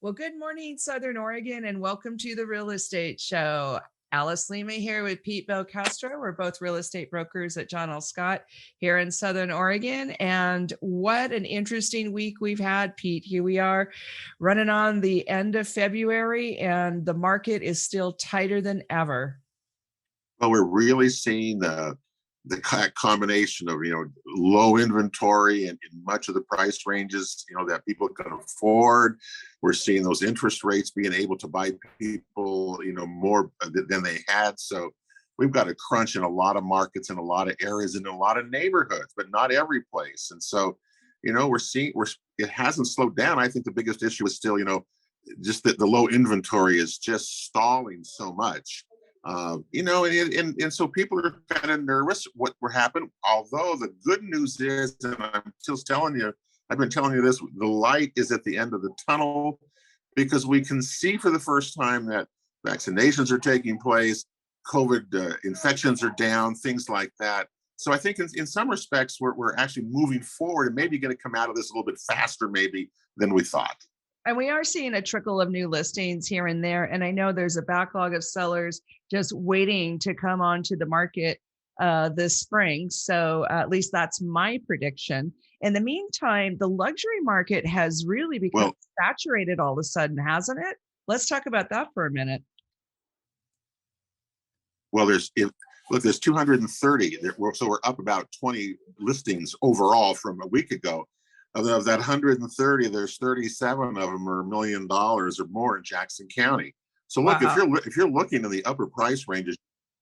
Well, good morning, Southern Oregon, and welcome to the Real Estate Show. Alice Lema here with Pete Belcastro. We're both real estate brokers at John L. Scott here in Southern Oregon. And what an interesting week we've had, Pete. Here we are running on the end of February, and the market is still tighter than ever. Well, we're really seeing the combination of low inventory and in much of the price ranges that people can afford. We're seeing those interest rates being able to buy people more than they had. So we've got a crunch in a lot of markets in a lot of areas in a lot of neighborhoods, but not every place. And so we're it hasn't slowed down. I think the biggest issue is still just that the low inventory is just stalling so much. And so people are kind of nervous what will happen. Although the good news is, and I've been telling you this, the light is at the end of the tunnel, because we can see for the first time that vaccinations are taking place, COVID infections are down, things like that. So I think in some respects, we're actually moving forward and maybe going to come out of this a little bit faster maybe than we thought. And we are seeing a trickle of new listings here and there. And I know there's a backlog of sellers just waiting to come onto the market this spring. So at least that's my prediction. In the meantime, the luxury market has really become saturated all of a sudden, hasn't it? Let's talk about that for a minute. Well, there's 230. So we're up about 20 listings overall from a week ago. Of that 130, there's 37 of them are $1 million or more in Jackson County. So look, wow. if you're looking in the upper price ranges,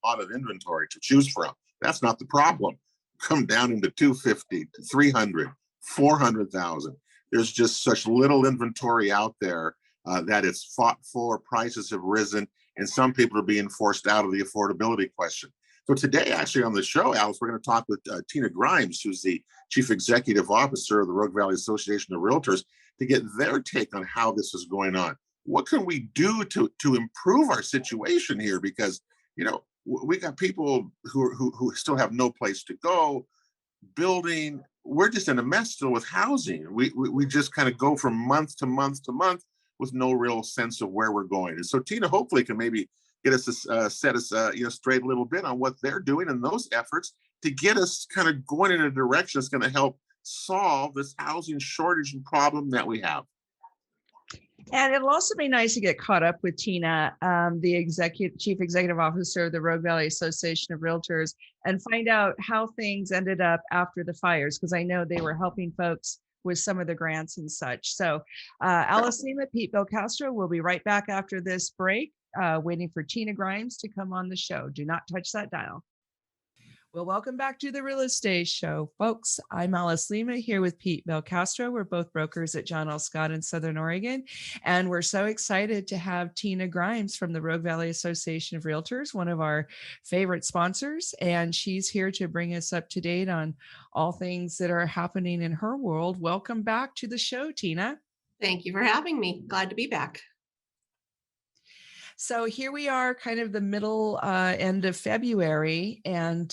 a lot of inventory to choose from. That's not the problem. Come down into 250, 300, 400,000. There's just such little inventory out there that it's fought for. Prices have risen, and some people are being forced out of the affordability question. So today, actually, on the show, Alice, we're going to talk with Tina Grimes, who's the Chief Executive Officer of the Rogue Valley Association of Realtors, to get their take on how this is going on. What can we do to improve our situation here? Because, we got people who still have no place to go, building. We're just in a mess still with housing. We just kind of go from month to month to month with no real sense of where we're going. And so Tina hopefully can maybe get us to set us straight a little bit on what they're doing in those efforts to get us kind of going in a direction that's going to help solve this housing shortage and problem that we have. And it'll also be nice to get caught up with Tina, the Chief Executive Officer of the Rogue Valley Association of Realtors, and find out how things ended up after the fires, because I know they were helping folks with some of the grants and such. So Alice Lema, Pete Belcastro, we'll be right back after this break. Waiting for Tina Grimes to come on the show. Do not touch that dial. Well, welcome back to the Real Estate Show, folks. I'm Alice Lema here with Pete Belcastro. We're both brokers at John L. Scott in Southern Oregon. And we're so excited to have Tina Grimes from the Rogue Valley Association of Realtors, one of our favorite sponsors. And she's here to bring us up to date on all things that are happening in her world. Welcome back to the show, Tina. Thank you for having me. Glad to be back. So here we are, kind of the middle end of February. And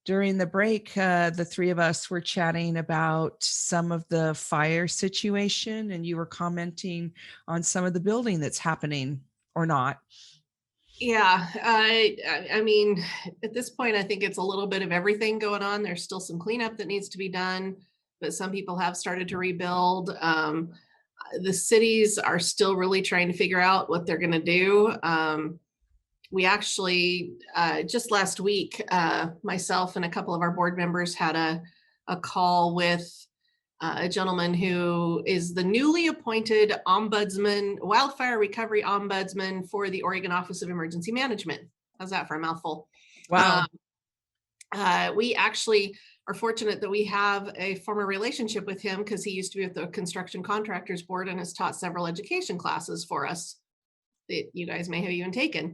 during the break, the three of us were chatting about some of the fire situation, and you were commenting on some of the building that's happening or not. Yeah, I mean, at this point, I think it's a little bit of everything going on. There's still some cleanup that needs to be done, but some people have started to rebuild. The cities are still really trying to figure out what they're going to do. We actually, just last week, myself and a couple of our board members had a call with a gentleman who is the newly appointed ombudsman, wildfire recovery ombudsman for the Oregon Office of Emergency Management. How's that for a mouthful? Wow. We actually are fortunate that we have a former relationship with him because he used to be with the Construction Contractors Board and has taught several education classes for us that you guys may have even taken.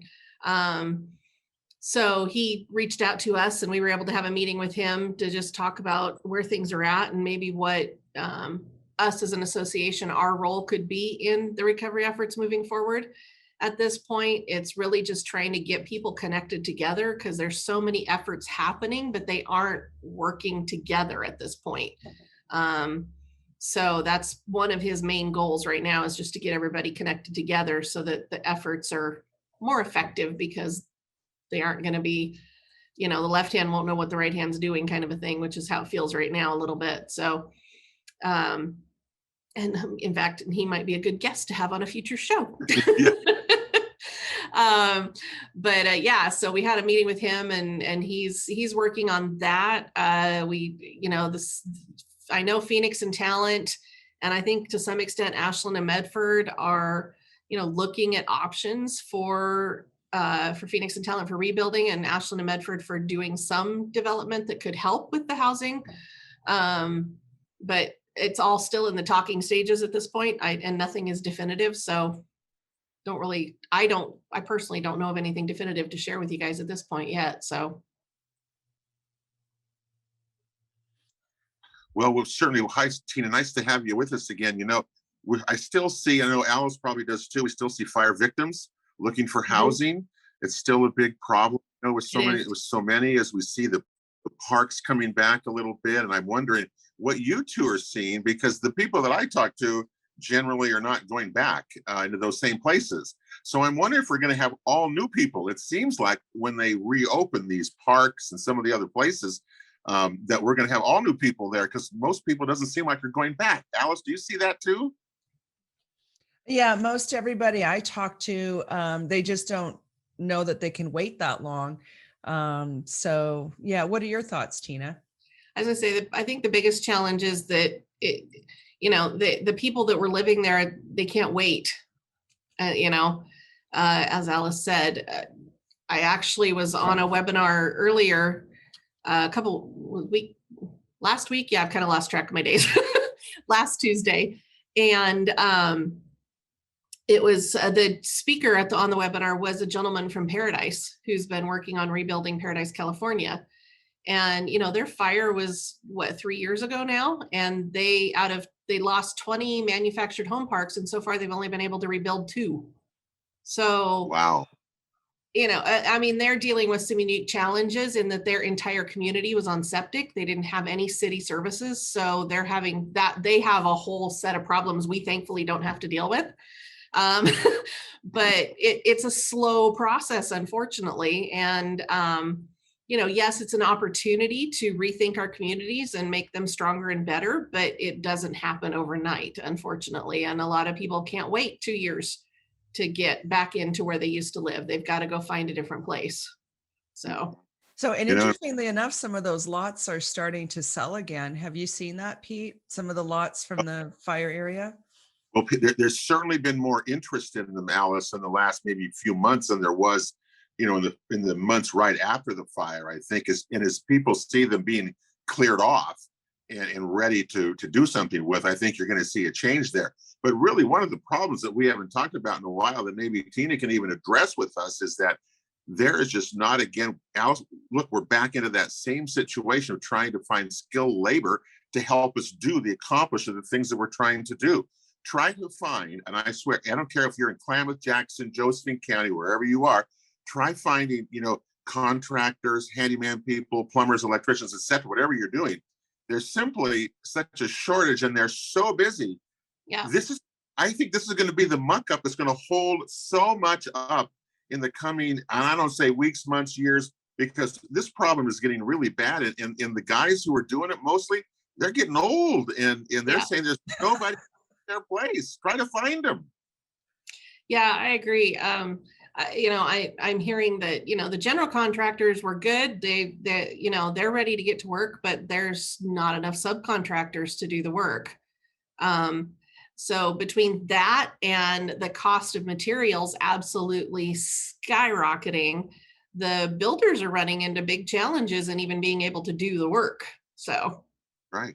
So he reached out to us and we were able to have a meeting with him to just talk about where things are at and maybe what us as an association, our role could be in the recovery efforts moving forward. At this point, it's really just trying to get people connected together because there's so many efforts happening, but they aren't working together at this point. So that's one of his main goals right now, is just to get everybody connected together so that the efforts are more effective, because they aren't going to be, the left hand won't know what the right hand's doing, kind of a thing, which is how it feels right now a little bit. So, and in fact, he might be a good guest to have on a future show. Yeah. Yeah, so we had a meeting with him, and he's working on that. I know Phoenix and Talent, and I think to some extent Ashland and Medford are, looking at options for Phoenix and Talent for rebuilding, and Ashland and Medford for doing some development that could help with the housing. But it's all still in the talking stages at this point, and nothing is definitive. So I personally don't know of anything definitive to share with you guys at this point yet. So. Well, certainly, hi, Tina, nice to have you with us again. I still see, I know Alice probably does too, we still see fire victims looking for housing. It's still a big problem, with so many, as we see the parks coming back a little bit. And I'm wondering what you two are seeing, because the people that I talk to generally are not going back into those same places. So I'm wondering if we're going to have all new people. It seems like when they reopen these parks and some of the other places, that we're going to have all new people there, because most people doesn't seem like they're going back. Alice, do you see that too? Yeah, most everybody I talk to, they just don't know that they can wait that long. So yeah, what are your thoughts, Tina? As I say, I think the biggest challenge is that the people that were living there, they can't wait. As Alice said, I actually was on a webinar earlier, last week. Yeah, I've kind of lost track of my days. Last Tuesday, and it was the speaker on the webinar was a gentleman from Paradise who's been working on rebuilding Paradise, California. And, their fire was 3 years ago now. And they lost 20 manufactured home parks. And so far they've only been able to rebuild 2. So, wow. They're dealing with some unique challenges in that their entire community was on septic. They didn't have any city services. So they have a whole set of problems we thankfully don't have to deal with. But it's a slow process, unfortunately. And, yes, it's an opportunity to rethink our communities and make them stronger and better, but it doesn't happen overnight, unfortunately. And a lot of people can't wait 2 years to get back into where they used to live. They've got to go find a different place. So, and interestingly enough, some of those lots are starting to sell again. Have you seen that, Pete? Some of the lots from the fire area? Well, there's certainly been more interest in them, Alice, in the last maybe few months than there was, in the months right after the fire, I think, as people see them being cleared off and ready to do something with, I think you're going to see a change there. But really, one of the problems that we haven't talked about in a while that maybe Tina can even address with us is that there is just not, again, Alice, look, we're back into that same situation of trying to find skilled labor to help us accomplish the things that we're trying to do. Try to find, and I swear, I don't care if you're in Klamath, Jackson, Josephine County, wherever you are, try finding, contractors, handyman people, plumbers, electricians, etc., whatever you're doing. There's simply such a shortage and they're so busy. Yeah. I think this is going to be the muck up that's going to hold so much up in the coming, I don't say weeks, months, years, because this problem is getting really bad. And the guys who are doing it mostly, they're getting old and they're saying there's nobody in their place. Try to find them. Yeah, I agree. I'm hearing that, the general contractors were good. They're ready to get to work, but there's not enough subcontractors to do the work. So between that and the cost of materials absolutely skyrocketing, the builders are running into big challenges and even being able to do the work. So. Right.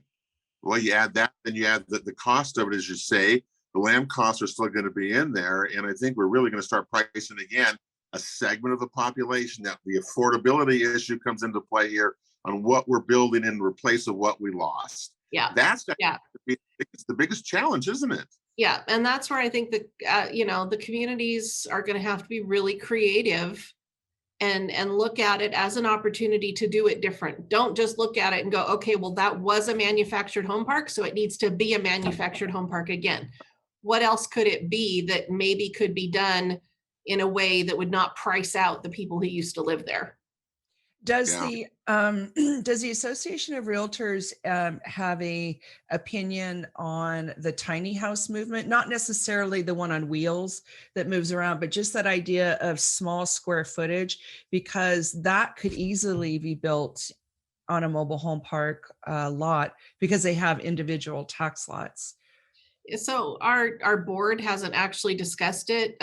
Well, you add that, then you add the cost of it, as you say, the land costs are still going to be in there. And I think we're really going to start pricing again a segment of the population that the affordability issue comes into play here on what we're building in replace of what we lost. Yeah. That's it's the biggest challenge, isn't it? Yeah. And that's where I think that, the communities are going to have to be really creative and look at it as an opportunity to do it different. Don't just look at it and go, okay, well, that was a manufactured home park, so it needs to be a manufactured home park again. What else could it be that maybe could be done in a way that would not price out the people who used to live there? Does Yeah. does the Association of Realtors have a opinion on the tiny house movement? Not necessarily the one on wheels that moves around, but just that idea of small square footage, because that could easily be built on a mobile home park lot because they have individual tax lots. So our board hasn't actually discussed it.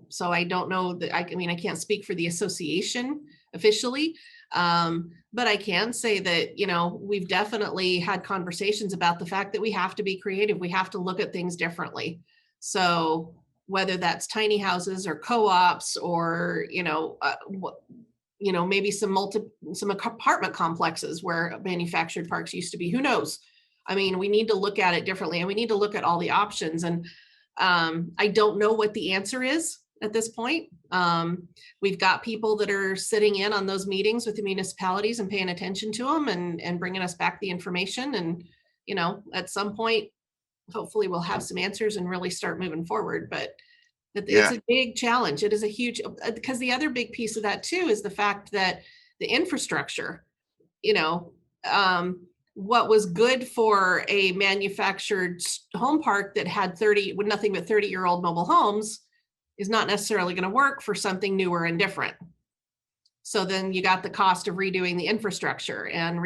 So I don't know that I mean, I can't speak for the association officially. But I can say that, you know, we've definitely had conversations about the fact that we have to be creative. We have to look at things differently. So whether that's tiny houses or co-ops or, maybe some apartment complexes where manufactured parks used to be, who knows? I mean, we need to look at it differently, and we need to look at all the options. And I don't know what the answer is at this point. We've got people that are sitting in on those meetings with the municipalities and paying attention to them and bringing us back the information. And, at some point, hopefully we'll have some answers and really start moving forward. But it's a big challenge. It is a huge, because the other big piece of that too is the fact that the infrastructure, what was good for a manufactured home park that had nothing but 30-year-old mobile homes is not necessarily going to work for something newer and different. So then you got the cost of redoing the infrastructure and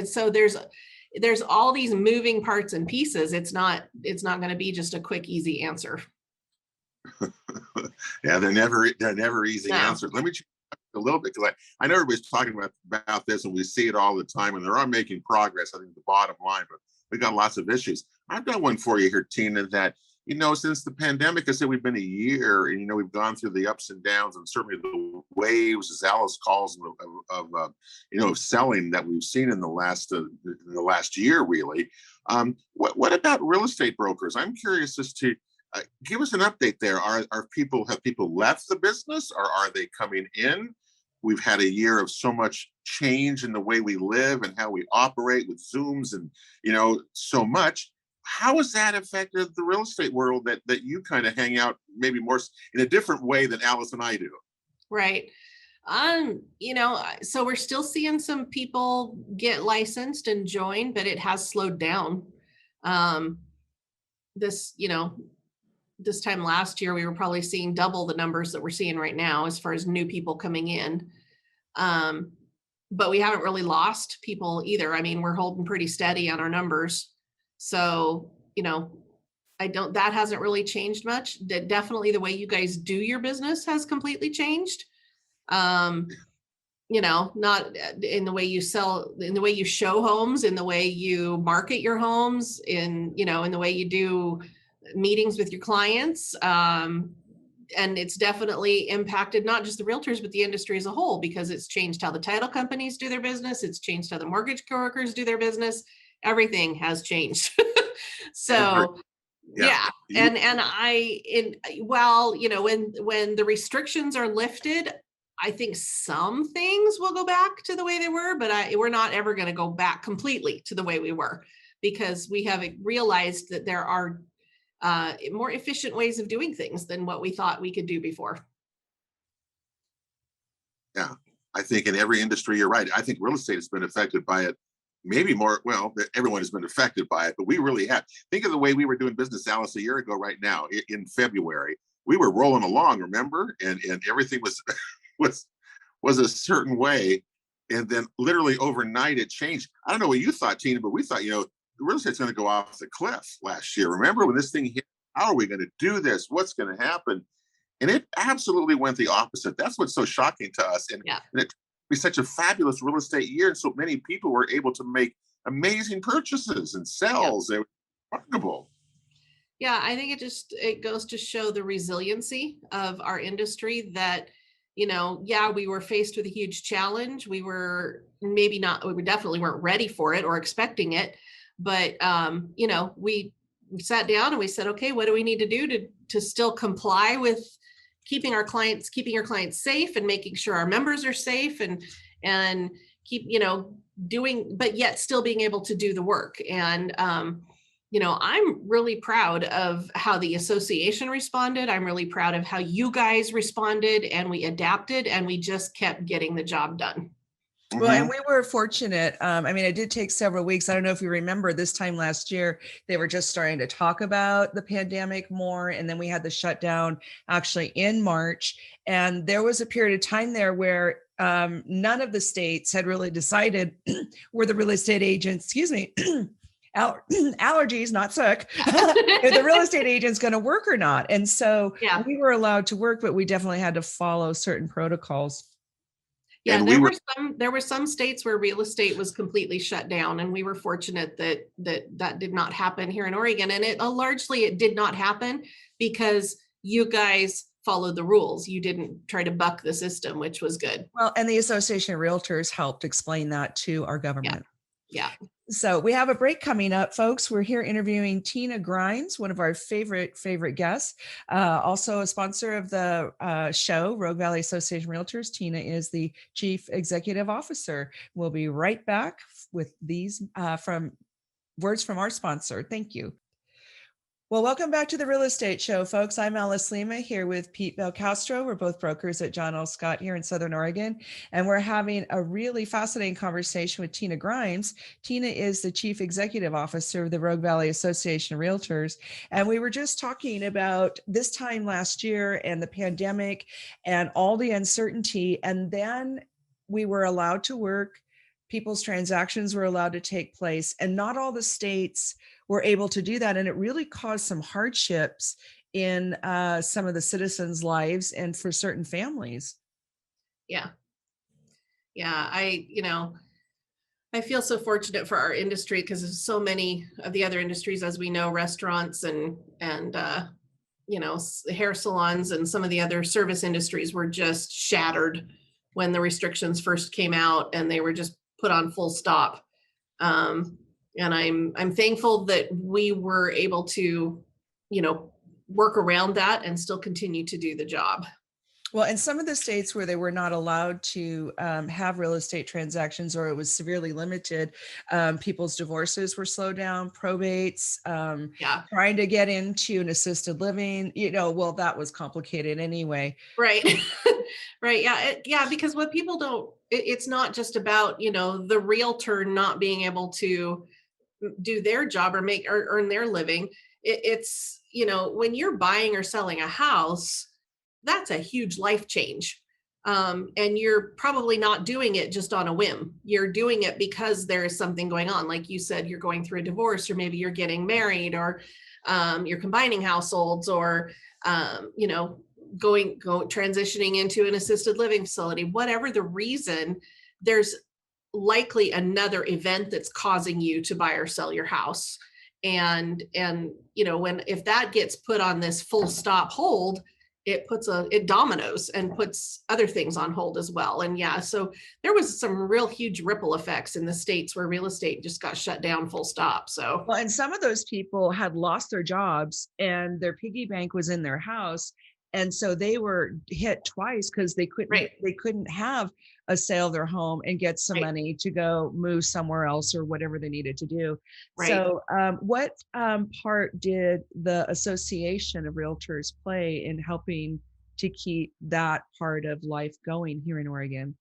so there's all these moving parts and pieces. It's not going to be just a quick, easy answer. Yeah, they're never easy answers. Let me a little bit, because I know everybody's talking about this and we see it all the time, and they are making progress, I think, the bottom line, but we got lots of issues. I've got one for you here, Tina, that since the pandemic, I said we've been a year, and we've gone through the ups and downs, and certainly the waves, as Alice calls them, of selling that we've seen in the last year, really. What about real estate brokers? I'm curious as to give us an update there. Have people left the business, or are they coming in? We've had a year of so much change in the way we live and how we operate with Zooms and so much. How has that affected the real estate world that you kind of hang out maybe more in a different way than Alice and I do? Right. So we're still seeing some people get licensed and join, but it has slowed down. This time last year, we were probably seeing double the numbers that we're seeing right now as far as new people coming in. But we haven't really lost people either. I mean, we're holding pretty steady on our numbers. So, that hasn't really changed much. Definitely the way you guys do your business has completely changed. Not in the way you sell, in the way you show homes, in the way you market your homes, in the way you do meetings with your clients. And it's definitely impacted not just the realtors, but the industry as a whole, because it's changed how the title companies do their business. It's changed how the mortgage brokers do their business. Everything has changed. So yeah. And when the restrictions are lifted, I think some things will go back to the way they were, but we're not ever going to go back completely to the way we were, because we have realized that there are more efficient ways of doing things than what we thought we could do before. Yeah, I think in every industry, you're right. I think real estate has been affected by it. Maybe more, well, everyone has been affected by it, but we really have. Think of the way we were doing business, Alice, a year ago right now in February. We were rolling along, remember? And everything was a certain way. And then literally overnight it changed. I don't know what you thought, Tina, but we thought, the real estate's going to go off the cliff last year. Remember when this thing hit? How are we going to do this? What's going to happen? And it absolutely went the opposite. That's what's so shocking to us. And it be such a fabulous real estate year, and so many people were able to make amazing purchases and sells. It was remarkable. Yeah, I think it goes to show the resiliency of our industry that, we were faced with a huge challenge. We were we definitely weren't ready for it or expecting it, but we sat down and we said, okay, what do we need to do to still comply with keeping your clients safe and making sure our members are safe and keep, doing, but yet still being able to do the work. And, I'm really proud of how the association responded. I'm really proud of how you guys responded, and we adapted, and we just kept getting the job done. Well, and we were fortunate. It did take several weeks. I don't know if you remember this time last year, they were just starting to talk about the pandemic more. And then we had the shutdown actually in March. And there was a period of time there where none of the states had really decided where the real estate agents, allergies, not sick, if the real estate agent's going to work or not. And so we were allowed to work, but we definitely had to follow certain protocols. Yeah, there were some states where real estate was completely shut down, and we were fortunate that did not happen here in Oregon. And it did not happen because you guys followed the rules. You didn't try to buck the system, which was good. Well, and the Association of Realtors helped explain that to our government. Yeah. So we have a break coming up, folks. We're here interviewing Tina Grimes, one of our favorite guests, also a sponsor of the show, Rogue Valley Association Realtors. Tina is the Chief Executive Officer. We'll be right back with these words from our sponsor. Thank you. Well, welcome back to the Real Estate Show, folks. I'm Alice Lema here with Pete Belcastro. We're both brokers at John L. Scott here in Southern Oregon, and we're having a really fascinating conversation with Tina Grimes. Tina is the Chief Executive Officer of the Rogue Valley Association of Realtors, and we were just talking about this time last year and the pandemic and all the uncertainty, and then we were allowed to work. People's transactions were allowed to take place, and not all the states were able to do that. And it really caused some hardships in some of the citizens' lives and for certain families. Yeah. I feel so fortunate for our industry because there's so many of the other industries, as we know, restaurants and hair salons and some of the other service industries were just shattered when the restrictions first came out, and they were just put on full stop. And I'm thankful that we were able to, work around that and still continue to do the job. Well, in some of the states where they were not allowed to have real estate transactions, or it was severely limited, people's divorces were slowed down, probates, trying to get into an assisted living, that was complicated anyway. Right. Right. Yeah. Because what people don't, it's not just about, the realtor not being able to do their job or earn their living. It's, when you're buying or selling a house, that's a huge life change. And you're probably not doing it just on a whim. You're doing it because there is something going on. Like you said, you're going through a divorce, or maybe you're getting married, or you're combining households, or, transitioning into an assisted living facility. Whatever the reason, there's likely another event that's causing you to buy or sell your house. And if that gets put on this full stop hold, it dominoes and puts other things on hold as well. And so there was some real huge ripple effects in the states where real estate just got shut down full stop. So, well, and some of those people had lost their jobs and their piggy bank was in their house. And so they were hit twice because they couldn't have a sale of their home and get some money to go move somewhere else or whatever they needed to do. Right. So what part did the Association of Realtors play in helping to keep that part of life going here in Oregon?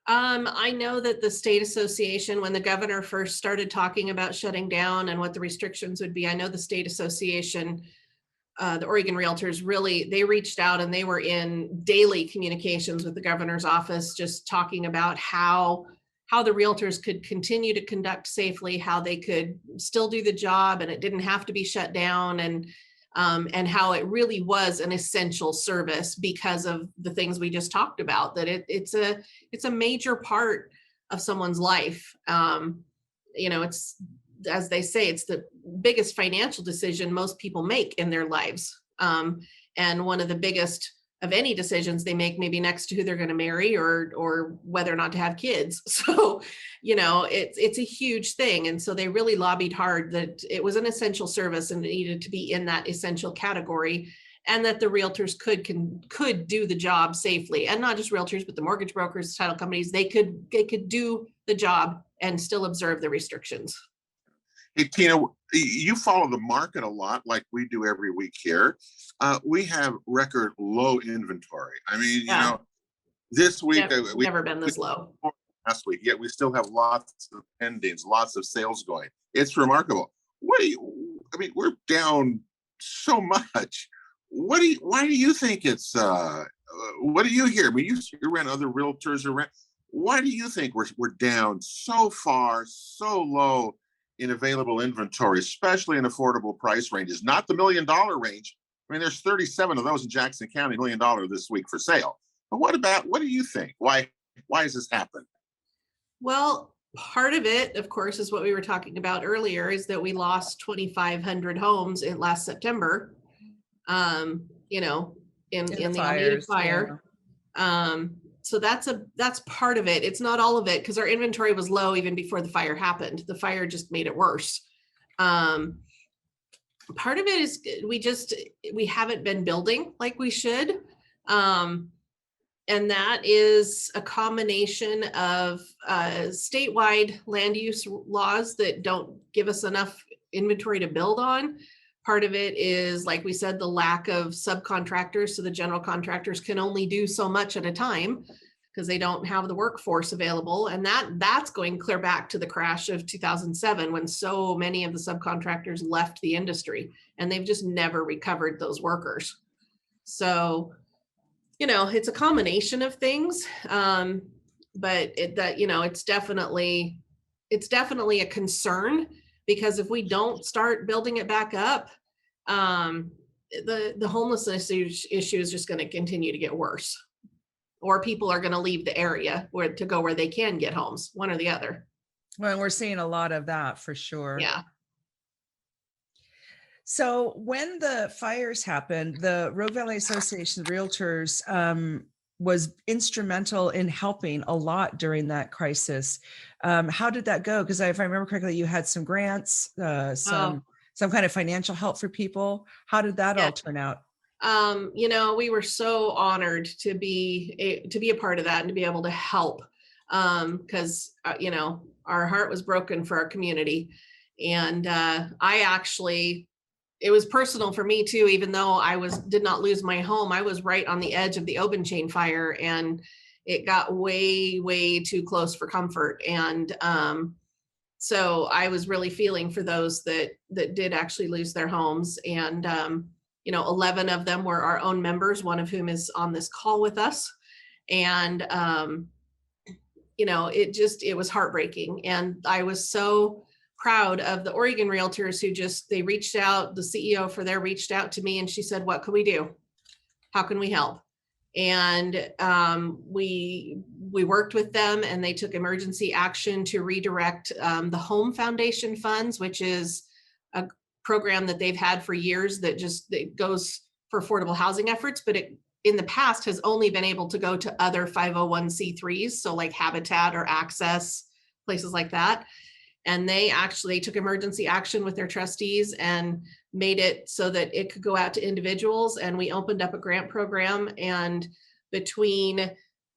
I know that the state association, when the governor first started talking about shutting down and what the restrictions would be, I know the state association, the Oregon Realtors, they reached out and they were in daily communications with the governor's office, just talking about how the realtors could continue to conduct safely, how they could still do the job and it didn't have to be shut down, and how it really was an essential service because of the things we just talked about, that it's a major part of someone's life. It's, as they say, it's the biggest financial decision most people make in their lives. And one of the biggest of any decisions they make, maybe next to who they're going to marry or whether or not to have kids. So, it's a huge thing. And so they really lobbied hard that it was an essential service and it needed to be in that essential category. and that the realtors could do the job safely, and not just realtors, but the mortgage brokers, title companies, they could do the job and still observe the restrictions. Hey, Tina, you follow the market a lot like we do every week here. We have record low inventory. I mean, you know, this week, never been this low. Last week, yet we still have lots of pendings, lots of sales going. It's remarkable. I mean, we're down so much. Why do you think it's, what do you hear? I mean, you ran other realtors around. Why do you think we're down so far, so low in available inventory, especially in affordable price ranges, not the $1 million range? I mean, there's 37 of those in Jackson County, $1 million this week for sale. But what do you think? Why has this happened? Well, part of it, of course, is what we were talking about earlier, is that we lost 2,500 homes in last September, you know, in the Alameda fire. Yeah. So that's part of it. It's not all of it, because our inventory was low even before the fire happened. The fire just made it worse. Part of it is we haven't been building like we should. And that is a combination of statewide land use laws that don't give us enough inventory to build on. Part of it is, like we said, the lack of subcontractors. So the general contractors can only do so much at a time because they don't have the workforce available. And that's going clear back to the crash of 2007, when so many of the subcontractors left the industry, and they've just never recovered those workers. So, you know, it's a combination of things. But it's definitely a concern, because if we don't start building it back up, the homelessness issue is just going to continue to get worse, or people are going to leave the area to go where they can get homes, one or the other. Well, we're seeing a lot of that for sure. Yeah. So when the fires happened, the Rogue Valley Association of Realtors was instrumental in helping a lot during that crisis. How did that go? Because if I remember correctly, you had some grants, some kind of financial help for people. How did that all turn out? You know, we were so honored to be a part of that and to be able to help, because you know, our heart was broken for our community. And it was personal for me too, even though I did not lose my home. I was right on the edge of the Obenchain fire, and it got way, way too close for comfort. And so I was really feeling for those that did actually lose their homes. And you know, 11 of them were our own members, one of whom is on this call with us. And you know, it was heartbreaking. And I was so proud of the Oregon Realtors who they reached out. The CEO for there reached out to me, and she said, "What can we do? How can we help?" And we worked with them, and they took emergency action to redirect the Home Foundation funds, which is a program that they've had for years that goes for affordable housing efforts, but it in the past has only been able to go to other 501c3s, so like Habitat or Access, places like that. And they took emergency action with their trustees and made it so that it could go out to individuals. And we opened up a grant program, and between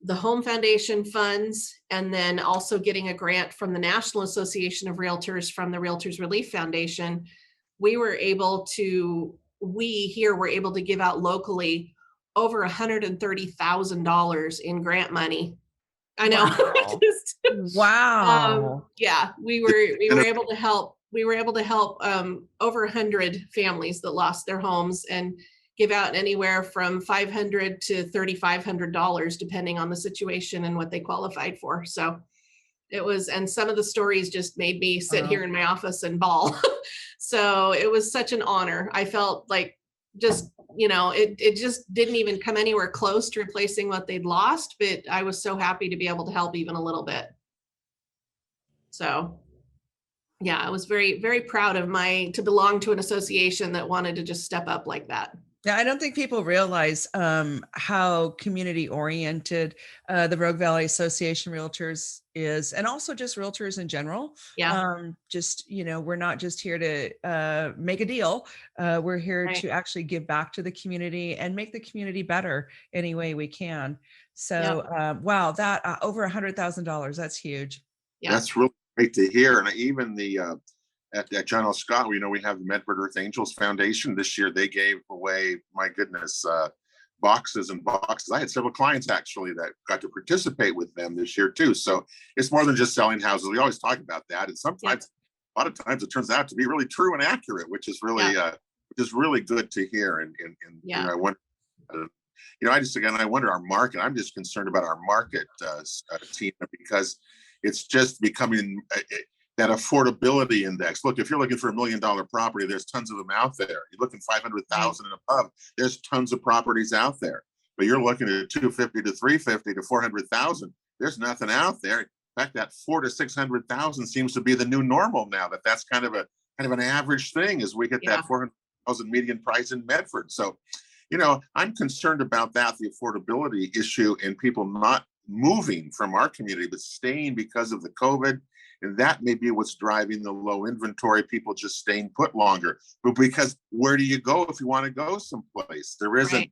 the Home Foundation funds and then also getting a grant from the National Association of Realtors from the Realtors Relief Foundation, we were able to give out locally over $130,000 in grant money. I know. Wow. Yeah, we were able to help. We were able to help over 100 families that lost their homes, and give out anywhere from $500 to $3,500, depending on the situation and what they qualified for. So it was, and some of the stories just made me sit here in my office and bawl. So it was such an honor. I felt like it just didn't even come anywhere close to replacing what they'd lost, but I was so happy to be able to help even a little bit. So yeah, I was very, very proud of to belong to an association that wanted to just step up like that. Yeah, I don't think people realize how community oriented the Rogue Valley Association Realtors is, and also just realtors in general. Yeah, Just, we're not just here to make a deal. We're here right. to actually give back to the community and make the community better any way we can. So, Yep. wow, that over $100,000, that's huge. Yep. That's really great to hear. And even at John L. Scott, we have the Medford Earth Angels Foundation. This year they gave away, my goodness, boxes and boxes. I had several clients actually that got to participate with them this year too. So it's more than just selling houses. We always talk about that. And Yep. sometimes, a lot of times it turns out to be really true and accurate, which is really, Yep. good to hear. And Yeah. I wonder, I wonder our market. I'm just concerned about our market, Tina, because it's just becoming that affordability index. Look, if you're looking for $1 million property, there's tons of them out there. You're looking 500,000 and above, there's tons of properties out there. But you're looking at 250 to 350 to 400,000. There's nothing out there. In fact, that 400 to 600,000 seems to be the new normal now. That's kind of an average thing as we get Yeah. that 400,000 median price in Medford. So, I'm concerned about that, the affordability issue, and people not moving from our community, but staying because of the COVID. And that may be what's driving the low inventory, people just staying put longer. But because where do you go if you want to go someplace? There isn't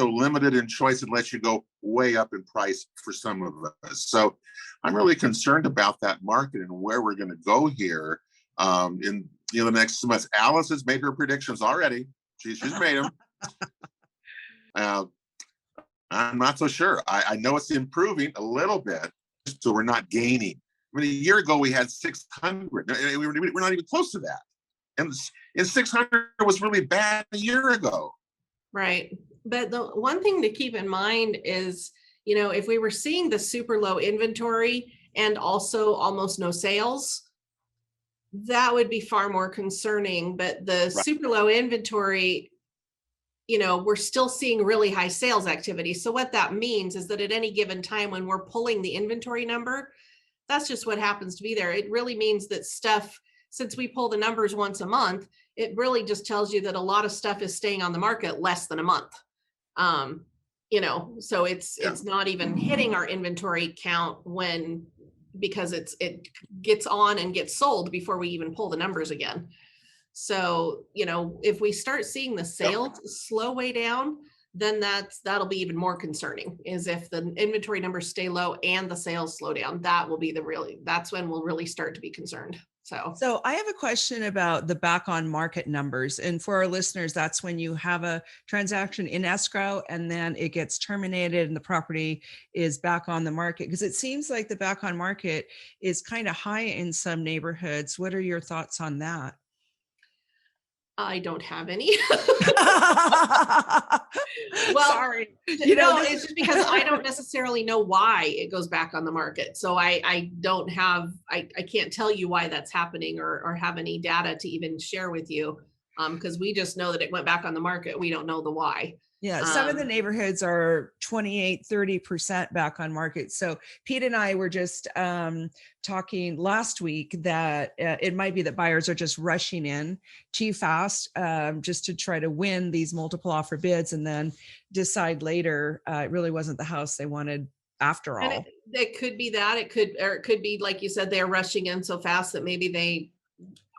so limited in choice, it lets you go way up in price for some of us. So I'm really concerned about that market and where we're going to go here in the next months. Alice has made her predictions already. She's made them. I'm not so sure. I know it's improving a little bit, so we're not gaining. I mean, a year ago we had 600. We're not even close to that, and 600 was really bad a year ago. Right. But the one thing to keep in mind is, if we were seeing the super low inventory and also almost no sales, that would be far more concerning. But the super low inventory, we're still seeing really high sales activity. So what that means is that at any given time when we're pulling the inventory number, that's just what happens to be there. It really means that stuff, since we pull the numbers once a month, it really just tells you that a lot of stuff is staying on the market less than a month. So it's not even hitting our inventory count because it gets on and gets sold before we even pull the numbers again. So, if we start seeing the sales slow way down, then that'll be even more concerning, is if the inventory numbers stay low and the sales slow down. That's when we'll really start to be concerned. So I have a question about the back on market numbers. And for our listeners, that's when you have a transaction in escrow and then it gets terminated and the property is back on the market. Because it seems like the back on market is kind of high in some neighborhoods. What are your thoughts on that? I don't have any. Well, sorry. It's just because I don't necessarily know why it goes back on the market. So I can't tell you why that's happening or have any data to even share with you. Because we just know that it went back on the market. We don't know the why. Yeah, some of the neighborhoods are 28, 30% back on market. So Pete and I were just talking last week that it might be that buyers are just rushing in too fast just to try to win these multiple offer bids and then decide later it really wasn't the house they wanted after all. And it could be that. It could be, like you said, they're rushing in so fast that maybe they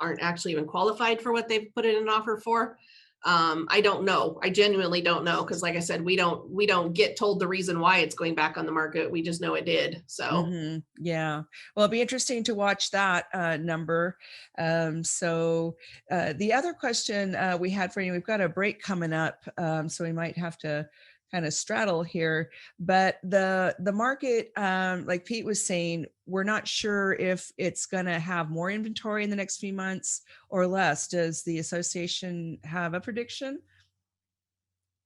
aren't actually even qualified for what they've put in an offer for. I don't know. I genuinely don't know. Cause like I said, we don't get told the reason why it's going back on the market. We just know it did. So yeah, well, it'll be interesting to watch that number. So the other question we had for you, we've got a break coming up. So we might have to kind of straddle here, but the market, like Pete was saying, we're not sure if it's going to have more inventory in the next few months or less. Does the association have a prediction?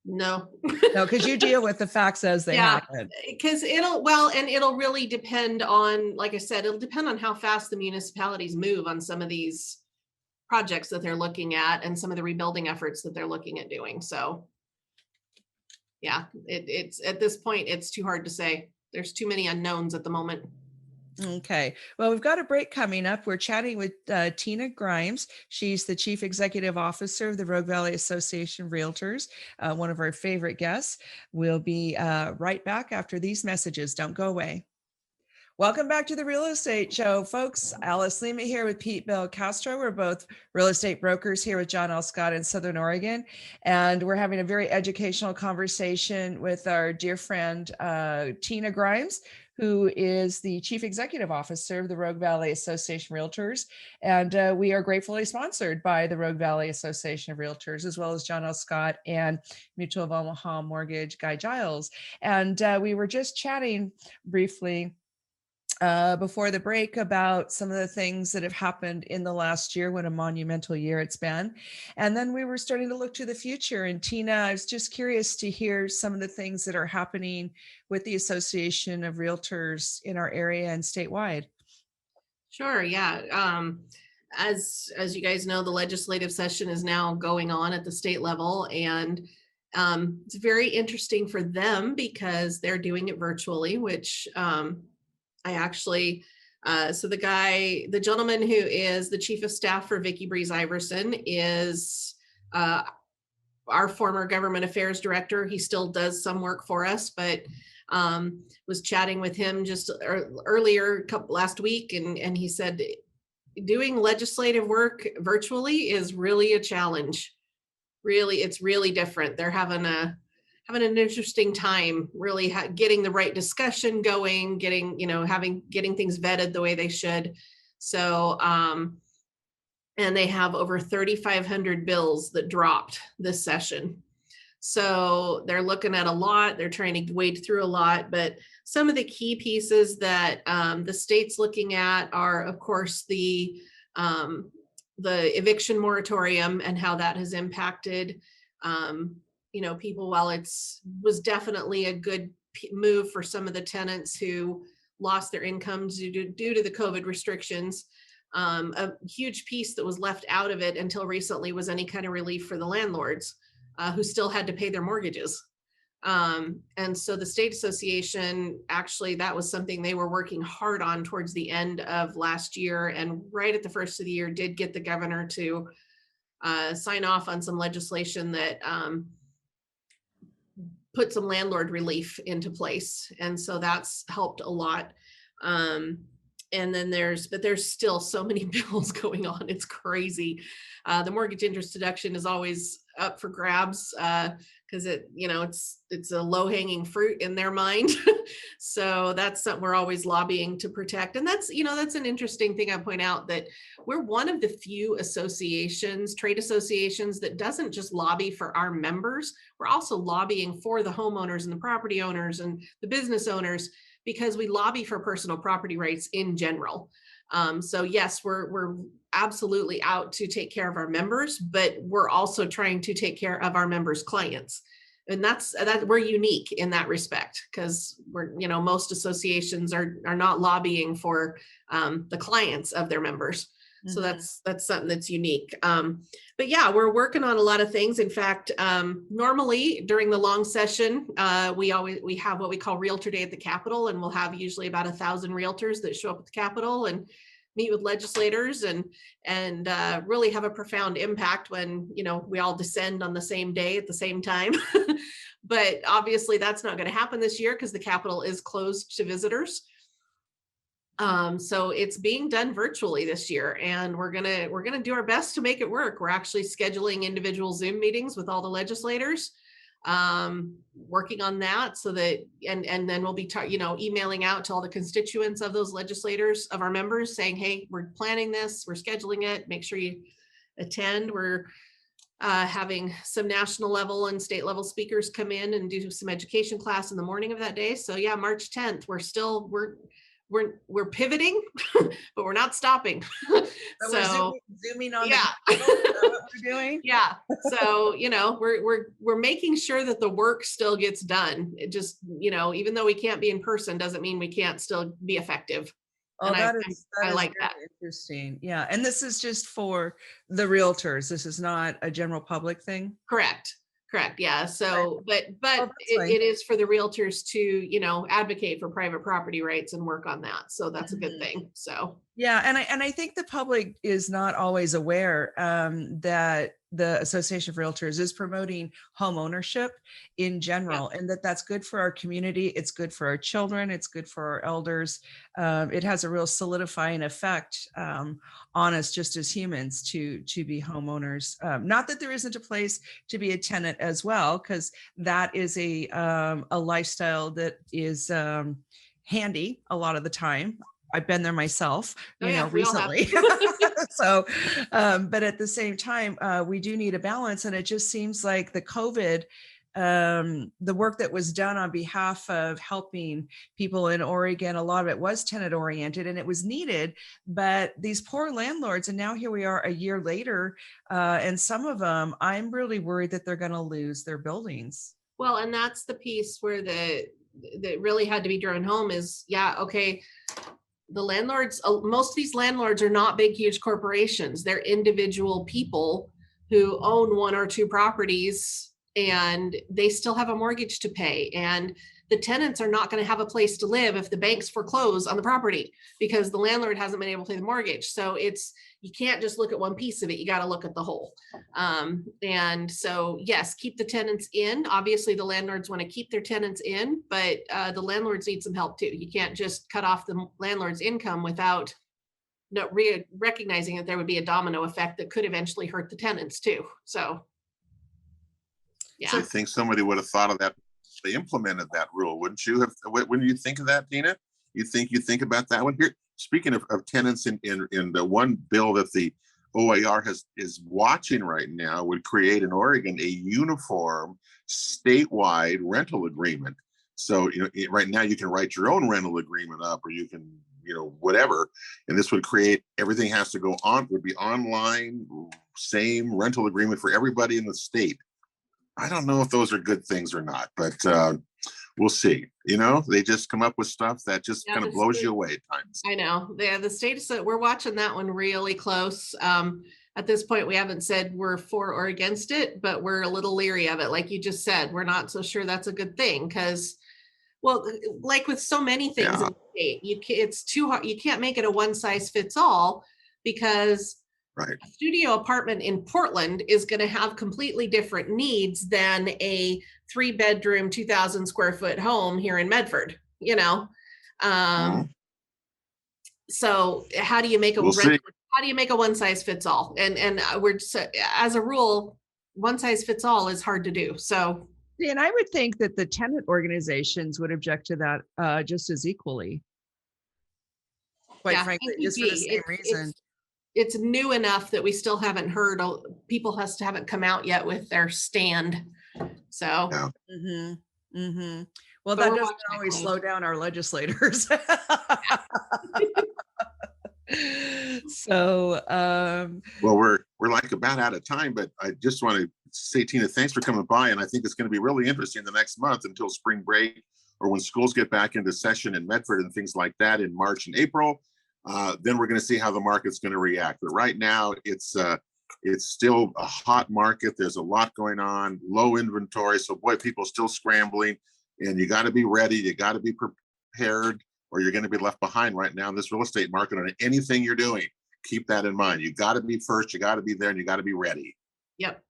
No. No, because you deal with the facts as they happen. Because it'll really depend on, like I said, it'll depend on how fast the municipalities move on some of these projects that they're looking at and some of the rebuilding efforts that they're looking at doing. So yeah, it's at this point, it's too hard to say. There's too many unknowns at the moment. Okay. Well, we've got a break coming up. We're chatting with Tina Grimes. She's the Chief Executive Officer of the Rogue Valley Association of Realtors, one of our favorite guests. We'll be right back after these messages. Don't go away. Welcome back to the Real Estate Show, folks. Alice Lema here with Pete Belcastro. We're both real estate brokers here with John L. Scott in Southern Oregon. And we're having a very educational conversation with our dear friend, Tina Grimes, who is the Chief Executive Officer of the Rogue Valley Association of Realtors. And we are gratefully sponsored by the Rogue Valley Association of Realtors, as well as John L. Scott and Mutual of Omaha Mortgage, Guy Giles. And we were just chatting briefly before the break about some of the things that have happened in the last year. What a monumental year it's been. And then we were starting to look to the future. And Tina, I was just curious to hear some of the things that are happening with the Association of Realtors in our area and statewide. Sure, yeah. As you guys know, the legislative session is now going on at the state level, and it's very interesting for them because they're doing it virtually, which I actually, so the gentleman who is the chief of staff for Vicki Breeze Iverson is our former government affairs director. He still does some work for us, but was chatting with him just earlier last week, and he said doing legislative work virtually is really a challenge. Really, it's really different. They're having an interesting time really getting the right discussion going, getting things vetted the way they should. So, and they have over 3,500 bills that dropped this session. So they're looking at a lot, they're trying to wade through a lot, but some of the key pieces that the state's looking at are, of course, the eviction moratorium and how that has impacted people. While was definitely a good move for some of the tenants who lost their incomes due to the COVID restrictions, a huge piece that was left out of it until recently was any kind of relief for the landlords who still had to pay their mortgages. And so the state association, actually, that was something they were working hard on towards the end of last year, and right at the first of the year did get the governor to sign off on some legislation that put some landlord relief into place. And so that's helped a lot. And then there's still so many bills going on. It's crazy. The mortgage interest deduction is always up for grabs because it's a low hanging fruit in their mind. So that's something we're always lobbying to protect. And that's an interesting thing I point out, that we're one of the few trade associations that doesn't just lobby for our members. We're also lobbying for the homeowners and the property owners and the business owners, because we lobby for personal property rights in general. So yes, we're absolutely out to take care of our members, but we're also trying to take care of our members' clients. And that we're unique in that respect, because most associations are not lobbying for the clients of their members. Mm-hmm. So that's something that's unique. But yeah, we're working on a lot of things. In fact, normally during the long session, we have what we call Realtor Day at the Capitol, and we'll have usually about 1,000 realtors that show up at the Capitol and meet with legislators and really have a profound impact when we all descend on the same day at the same time. But obviously that's not going to happen this year because the Capitol is closed to visitors. So it's being done virtually this year, and we're gonna do our best to make it work. We're actually scheduling individual Zoom meetings with all the legislators, working on that, so that and then we'll be emailing out to all the constituents of those legislators, of our members, saying, hey, we're planning this, we're scheduling it, make sure you attend. We're having some national level and state level speakers come in and do some education class in the morning of that day. So yeah, March 10th, we're pivoting, but we're not stopping. So zooming on. Yeah. What we're doing. Yeah. So, we're making sure that the work still gets done. It just, even though we can't be in person, doesn't mean we can't still be effective. Oh, that is like that. Interesting. Yeah. And this is just for the realtors. This is not a general public thing. Correct. Correct. Yeah. So, but Oh, that's fine. it is for the realtors to, you know, advocate for private property rights and work on that. So that's a good Mhm. thing. So, Yeah, and I think the public is not always aware that the Association of Realtors is promoting home ownership in yeah. general, and that that's good for our community. It's good for our children. It's good for our elders. It has a real solidifying effect on us just as humans to be homeowners. Not that there isn't a place to be a tenant as well, because that is a lifestyle that is handy a lot of the time. I've been there myself, Oh yeah, we all have. recently. So, but at the same time, we do need a balance. And it just seems like the COVID, the work that was done on behalf of helping people in Oregon, a lot of it was tenant oriented and it was needed. But these poor landlords, and now here we are a year later, and some of them, I'm really worried that they're going to lose their buildings. Well, and that's the piece where that really had to be driven home is, yeah, okay, the landlords, most of these landlords are not big, huge corporations. They're individual people who own one or two properties and they still have a mortgage to pay. And the tenants are not going to have a place to live if the banks foreclose on the property because the landlord hasn't been able to pay the mortgage. So you can't just look at one piece of it. You got to look at the whole. And so, yes, keep the tenants in. Obviously, the landlords want to keep their tenants in, but the landlords need some help too. You can't just cut off the landlord's income without recognizing that there would be a domino effect that could eventually hurt the tenants too. So, yeah. I think somebody would have thought of that. They implemented that rule, wouldn't you have? When you think of that, Tina, you think about that one here. Speaking of tenants, in the one bill that the OAR is watching right now would create in Oregon a uniform statewide rental agreement. So right now you can write your own rental agreement up, or you can whatever, and this would create everything has to go on, would be online, same rental agreement for everybody in the state. I don't know if those are good things or not, but we'll see. They just come up with stuff that just kind of blows you away at times. I know. The state is, we're watching that one really close. At this point, we haven't said we're for or against it, but we're a little leery of it. Like you just said, we're not so sure that's a good thing because, well, like with so many things in the state, it's too hard. You can't make it a one size fits all because right. A studio apartment in Portland is going to have completely different needs than a 3-bedroom, 2,000 square foot home here in Medford, So how do you make how do you make a one size fits all? And we're just, as a rule, one size fits all is hard to do. So, and I would think that the tenant organizations would object to that just as equally. Quite frankly, just for the same reason. It's new enough that we still haven't heard, people haven't come out yet with their stand. So, yeah. Well, that doesn't always slow down our legislators. So, well, we're like about out of time, but I just want to say, Tina, thanks for coming by. And I think it's going to be really interesting the next month until spring break or when schools get back into session in Medford and things like that in March and April. Then we're going to see how the market's going to react. But right now, it's still a hot market. There's a lot going on, low inventory. So boy, people are still scrambling, and you got to be ready. You got to be prepared, or you're going to be left behind right now in this real estate market on anything you're doing. Keep that in mind. You got to be first. You got to be there, and you got to be ready. Yep.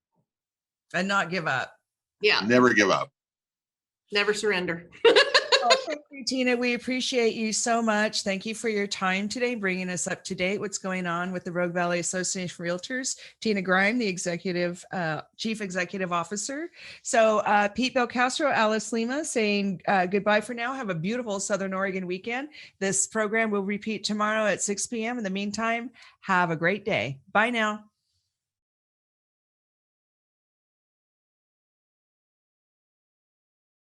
And not give up. Yeah. Never give up. Never surrender. Oh, thank you, Tina. We appreciate you so much. Thank you for your time today, bringing us up to date what's going on with the Rogue Valley Association of Realtors. Tina Grime, the Chief Executive Officer. So Pete Belcastro, Alice Lema saying goodbye for now. Have a beautiful Southern Oregon weekend. This program will repeat tomorrow at 6 p.m. In the meantime, have a great day. Bye now.